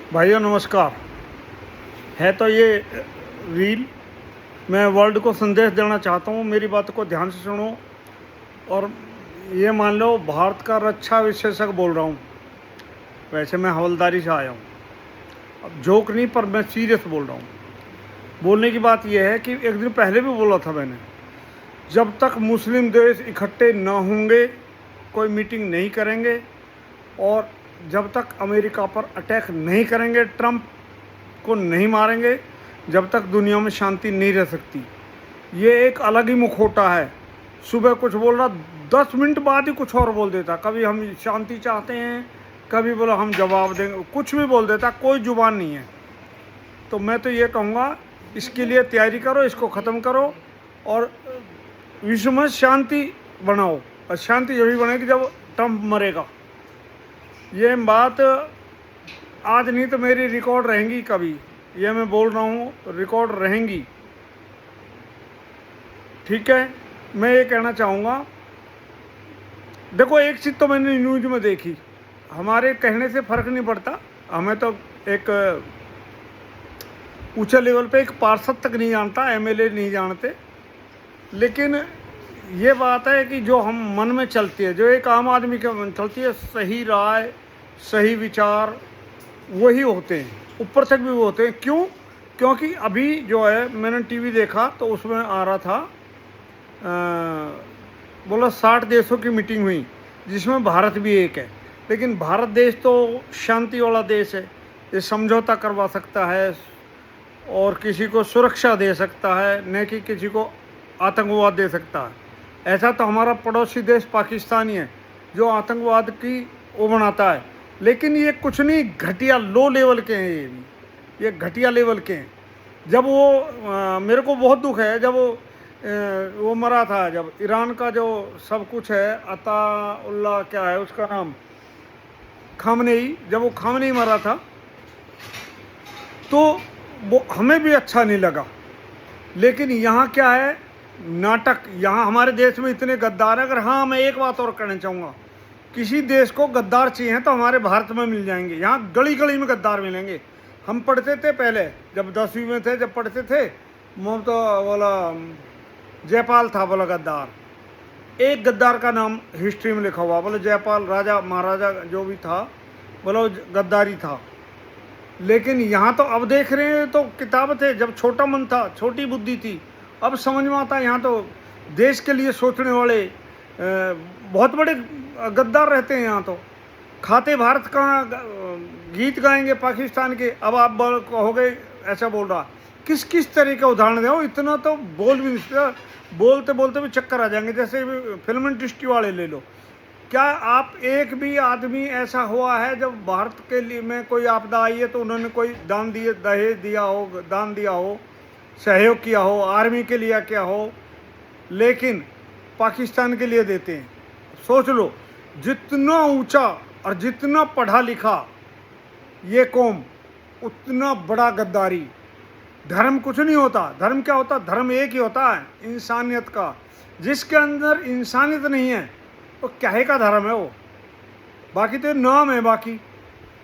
भाइयों नमस्कार। है तो ये रील, मैं वर्ल्ड को संदेश देना चाहता हूँ। मेरी बात को ध्यान से सुनो और ये मान लो भारत का रक्षा विशेषज्ञ बोल रहा हूँ। वैसे मैं हवलदारी से आया हूँ, अब जोक नहीं पर मैं सीरियस बोल रहा हूँ। बोलने की बात यह है कि एक दिन पहले भी बोला था मैंने, जब तक मुस्लिम देश इकट्ठे न होंगे कोई मीटिंग नहीं करेंगे, और जब तक अमेरिका पर अटैक नहीं करेंगे, ट्रंप को नहीं मारेंगे, जब तक दुनिया में शांति नहीं रह सकती। ये एक अलग ही मुखौटा है। सुबह कुछ बोल रहा, 10 मिनट बाद ही कुछ और बोल देता। कभी हम शांति चाहते हैं, कभी बोला हम जवाब देंगे, कुछ भी बोल देता। कोई जुबान नहीं है। तो मैं तो ये कहूँगा, इसके लिए तैयारी करो, इसको ख़त्म करो और विश्व में शांति बनाओ। और शांति जब भी बनेगी जब ट्रंप मरेगा। ये बात आज नहीं तो मेरी रिकॉर्ड रहेंगी कभी। ये मैं बोल रहा हूँ, रिकॉर्ड रहेंगी। ठीक है। मैं ये कहना चाहूँगा, देखो एक चीज़ तो मैंने न्यूज में देखी, हमारे कहने से फ़र्क नहीं पड़ता। हमें तो एक ऊंचे लेवल पे एक पार्षद तक नहीं जानता, एमएलए नहीं जानते, लेकिन ये बात है कि जो हम मन में चलती है, जो एक आम आदमी के मन में चलती है, सही राय सही विचार वही होते हैं, ऊपर तक भी वो होते हैं। क्यों? क्योंकि अभी जो है मैंने टीवी देखा तो उसमें आ रहा था, बोला 60 देशों की मीटिंग हुई जिसमें भारत भी एक है। लेकिन भारत देश तो शांति वाला देश है, ये समझौता करवा सकता है और किसी को सुरक्षा दे सकता है, न कि किसी को आतंकवाद दे सकता है। ऐसा तो हमारा पड़ोसी देश पाकिस्तान ही है जो आतंकवाद की वो बनाता है। लेकिन ये कुछ नहीं, घटिया लो लेवल के हैं, ये घटिया लेवल के हैं। जब वो मेरे को बहुत दुख है, जब वो मरा था, जब ईरान का जो सब कुछ है, अताउल्ला क्या है उसका नाम, खामनेई, जब वो खामनेई मरा था तो वो हमें भी अच्छा नहीं लगा। लेकिन यहाँ क्या है, नाटक। यहाँ हमारे देश में इतने गद्दार हैं। अगर हाँ, मैं एक बात और कहना चाहूँगा, किसी देश को गद्दार चाहिए तो हमारे भारत में मिल जाएंगे। यहाँ गली गली में गद्दार मिलेंगे। हम पढ़ते थे पहले, जब 10वीं में थे, जब पढ़ते थे, वो तो बोला जयपाल था, बोला गद्दार। एक गद्दार का नाम हिस्ट्री में लिखा हुआ, बोले जयपाल, राजा महाराजा जो भी था, बोला वो गद्दारी था। लेकिन यहाँ तो अब देख रहे हैं, तो किताब थे जब छोटा मन था, छोटी बुद्धि थी, अब समझ में आता है। यहाँ तो देश के लिए सोचने वाले बहुत बड़े गद्दार रहते हैं। यहाँ तो खाते भारत का गीत गाएंगे पाकिस्तान के। अब आप कहोगे ऐसा बोल रहा, किस किस तरह का उदाहरण दो, इतना तो बोल भी नहीं, बोलते बोलते भी चक्कर आ जाएंगे। जैसे फिल्म इंडस्ट्री वाले ले लो, क्या आप एक भी आदमी ऐसा हुआ है जब भारत के लिए में कोई आपदा आई है तो उन्होंने कोई दान दिए, दहेज दिया हो, दान दिया हो, सहयोग किया हो, आर्मी के लिए क्या हो, लेकिन पाकिस्तान के लिए देते हैं। सोच लो, जितना ऊंचा और जितना पढ़ा लिखा ये कौम, उतना बड़ा गद्दारी। धर्म कुछ नहीं होता। धर्म क्या होता? धर्म एक ही होता है, इंसानियत का। जिसके अंदर इंसानियत नहीं है वो क्या का धर्म है वो? बाकी तो नाम है। बाकी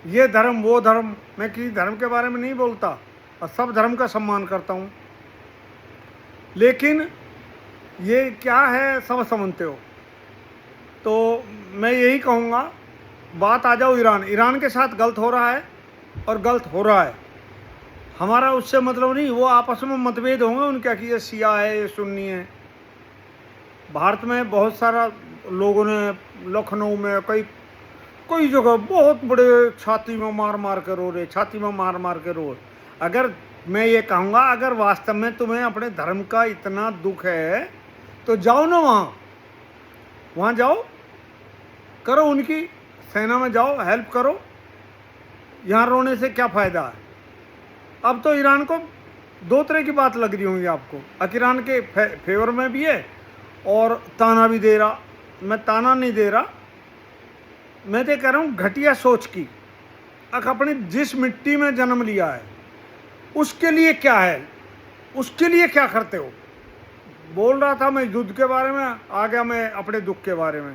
ये धर्म वो धर्म, मैं किसी धर्म के बारे में नहीं बोलता और सब धर्म का सम्मान करता हूँ। लेकिन ये क्या है, सब समझते हो। तो मैं यही कहूँगा, बात आ जाओ ईरान। ईरान के साथ गलत हो रहा है और गलत हो रहा है, हमारा उससे मतलब नहीं। वो आपस में मतभेद होंगे उनका कि ये शिया है, ये सुन्नी है। भारत में बहुत सारा लोगों ने, लखनऊ में कई जगह बहुत बड़े छाती में मार मार के रो रहे, छाती में मार मार के रो। अगर मैं ये कहूँगा, अगर वास्तव में तुम्हें अपने धर्म का इतना दुख है तो जाओ ना वहाँ जाओ, करो, उनकी सेना में जाओ, हेल्प करो। यहाँ रोने से क्या फ़ायदा है? अब तो ईरान को दो तरह की बात लग रही होंगी आपको, ईरान के फेवर में भी है और ताना भी दे रहा। मैं ताना नहीं दे रहा, मैं तो कह रहा हूँ घटिया सोच की। अपनी जिस मिट्टी में जन्म लिया है उसके लिए क्या है, उसके लिए क्या करते हो? बोल रहा था मैं युद्ध के बारे में, आ गया मैं अपने दुख के बारे में।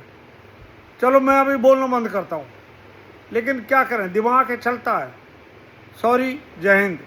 चलो मैं अभी बोलना बंद करता हूँ, लेकिन क्या करें, दिमाग है, चलता है। सॉरी, जय हिंद।